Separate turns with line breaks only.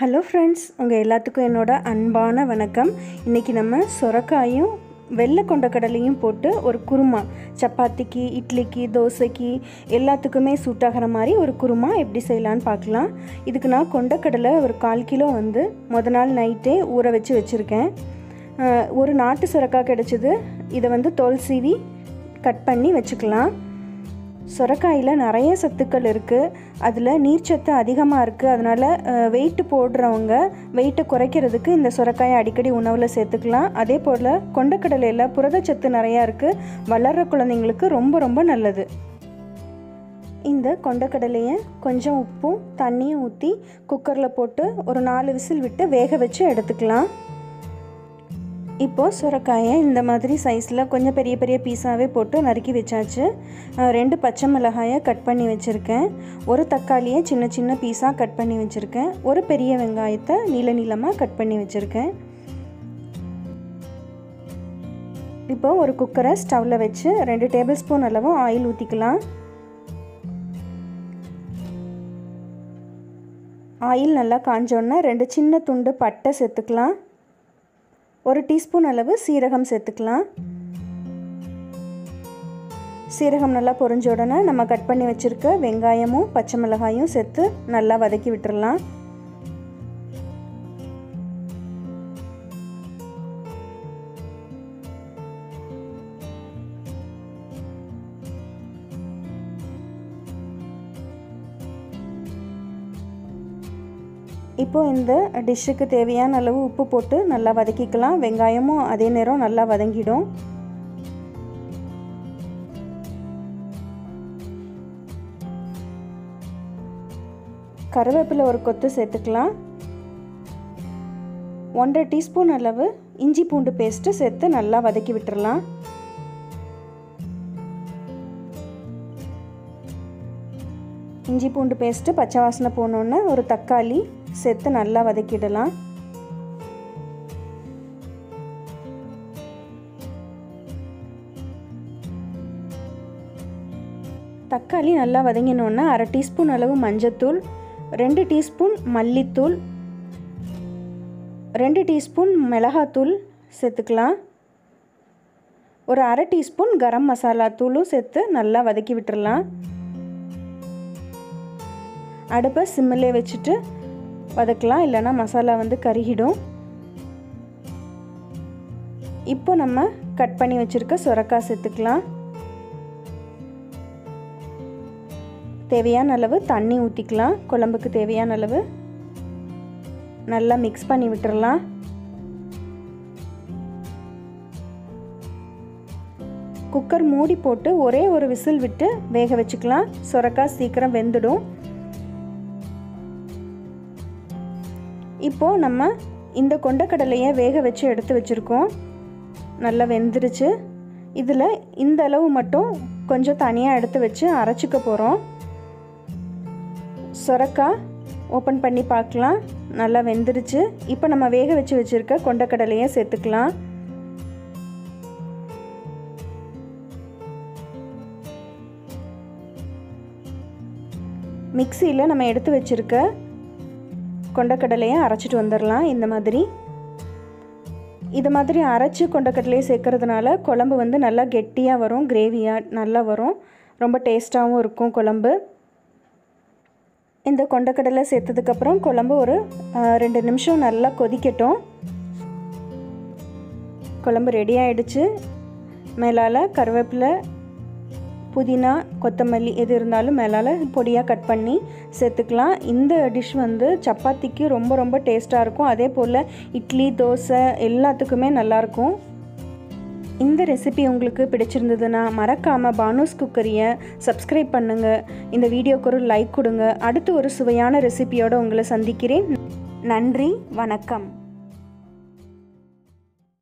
Hello friends, உங்கள் எல்லாத்துக்கும் என்னோட அன்பான வணக்கம். இன்றைக்கி நம்ம சொரக்காயும் வெள்ளை கொண்டக்கடலையும் போட்டு ஒரு குருமா, சப்பாத்திக்கு, இட்லிக்கு, தோசைக்கு எல்லாத்துக்குமே சூட்டாகிற மாதிரி ஒரு குருமா எப்படி செய்யலான்னு பார்க்கலாம். இதுக்கு நான் கொண்டக்கடலை ஒரு 1/4 கிலோ நாள் நைட்டே ஊற வச்சுருக்கேன். ஒரு நாட்டு சொரக்காய் கிடச்சிது. இதை தோல் சீவி கட் பண்ணி வச்சுக்கலாம். சொரக்காயில் நிறைய சத்துக்கள் இருக்குது. அதில் நீர்ச்சத்து அதிகமாக இருக்குது. அதனால் வெயிட்டு போடுறவங்க வெயிட்டை குறைக்கிறதுக்கு இந்த சொரக்காயை அடிக்கடி உணவில் சேர்த்துக்கலாம். அதே போல் கொண்டக்கடலையில் புரதச்சத்து நிறையா இருக்குது. வளர்கிற குழந்தைங்களுக்கு ரொம்ப ரொம்ப நல்லது. இந்த கொண்டக்கடலையை கொஞ்சம் உப்பும் தண்ணியும் ஊற்றி குக்கரில் போட்டு ஒரு 4 விசில் விட்டு வேக வச்சு எடுத்துக்கலாம். இப்போது சுரைக்காயை இந்த மாதிரி சைஸில் கொஞ்சம் பெரிய பெரிய பீஸாகவே போட்டு நறுக்கி வச்சாச்சு. 2 பச்சை மிளகாயை கட் பண்ணி வச்சுருக்கேன். ஒரு தக்காளியை சின்ன சின்ன பீஸாக கட் பண்ணி வச்சுருக்கேன். ஒரு பெரிய வெங்காயத்தை நீள நீளமாக கட் பண்ணி வச்சுருக்கேன். இப்போது ஒரு குக்கரை ஸ்டவ்வில் வச்சு 2 டேபிள் ஸ்பூன் அளவு ஆயில் ஊற்றிக்கலாம். ஆயில் நல்லா காஞ்சோன்னா 2 சின்ன துண்டு பட்டை சேர்த்துக்கலாம். 1 டீஸ்பூன் அளவு சீரகம் சேர்த்துக்கலாம். சீரகம் நல்லா பொரிஞ்ச உடனே நம்ம கட் பண்ணி வச்சுருக்க வெங்காயமும் பச்சை மிளகாயும் சேர்த்து நல்லா வதக்கி விட்டுறலாம். இப்போது இந்த டிஷ்ஷுக்கு தேவையான அளவு உப்பு போட்டு நல்லா வதக்கிக்கலாம். வெங்காயமும் அதே நேரம் நல்லா வதங்கிடும். கருவேப்பிலை ஒரு கொத்து சேர்த்துக்கலாம். 1.5 டீஸ்பூன் அளவு இஞ்சி பூண்டு பேஸ்ட்டு சேர்த்து நல்லா வதக்கி விட்டுறலாம். இஞ்சி பூண்டு பேஸ்ட்டு பச்சை வாசனை போனோன்னு ஒரு தக்காளி சேர்த்து நல்லா வதக்கிடலாம். தக்காளி நல்லா வதங்கினோன்னா 1/2 டீஸ்பூன் அளவு மஞ்சத்தூள், 2 டீஸ்பூன் மல்லித்தூள், 2 டீஸ்பூன் மிளகாத்தூள் சேர்த்துக்கலாம். ஒரு 1/2 டீஸ்பூன் கரம் மசாலா தூளும் சேர்த்து நல்லா வதக்கி விட்டுறலாம். அடுப்பை சிம்மிலே வச்சுட்டு வதக்கலாம், இல்லைன்னா மசாலா கருகிடும். இப்போ நம்ம கட் பண்ணி வச்சுருக்க சொரக்காய் சேர்த்துக்கலாம். தேவையான அளவு தண்ணி ஊற்றிக்கலாம். குழம்புக்கு தேவையான அளவு நல்லா மிக்ஸ் பண்ணி விட்டுறலாம். குக்கர் மூடி போட்டு ஒரே ஒரு விசில் விட்டு வேக வச்சுக்கலாம். சொரக்காய் சீக்கிரம் வெந்துடும். இப்போது நம்ம இந்த கொண்டக்கடலையை வேக வச்சு எடுத்து வச்சுருக்கோம். நல்லா வெந்துருச்சு. இதில் இந்த அளவு மட்டும் கொஞ்சம் தனியாக எடுத்து வச்சு அரைச்சிக்க போகிறோம். சொரக்காய் ஓப்பன் பண்ணி பார்க்கலாம். நல்லா வெந்துருச்சு. இப்போ நம்ம வேக வச்சு வச்சுருக்க கொண்டக்கடலையை சேர்த்துக்கலாம். மிக்சியில் நம்ம எடுத்து வச்சுருக்க கொண்டக்கடலையை அரைச்சிட்டு வந்துடலாம். இது மாதிரி அரைச்சி கொண்டக்கடலையை சேர்க்கறதுனால குழம்பு நல்லா கெட்டியாக வரும், கிரேவியாக நல்லா வரும், ரொம்ப டேஸ்ட்டாகவும் இருக்கும் குழம்பு. இந்த கொண்டக்கடலை சேர்த்ததுக்கப்புறம் குழம்பு ஒரு 2 நிமிஷம் நல்லா கொதிக்கட்டும். குழம்பு ரெடி ஆகிடுச்சு. மேலால் கருவேப்பிலை, புதினா, கொத்தமல்லி எது இருந்தாலும் மேலால் பொடியாக கட் பண்ணி சேர்த்துக்கலாம். இந்த டிஷ் சப்பாத்திக்கு ரொம்ப ரொம்ப டேஸ்ட்டாக இருக்கும். அதே போல் இட்லி, தோசை எல்லாத்துக்குமே நல்லாயிருக்கும். இந்த ரெசிபி உங்களுக்கு பிடிச்சிருந்ததுன்னா மறக்காமல் பானூஸ் குக்கரியை சப்ஸ்கிரைப் பண்ணுங்கள். இந்த வீடியோக்கு ஒரு லைக் கொடுங்க. அடுத்து ஒரு சுவையான ரெசிபியோடு உங்களை சந்திக்கிறேன். நன்றி, வணக்கம்.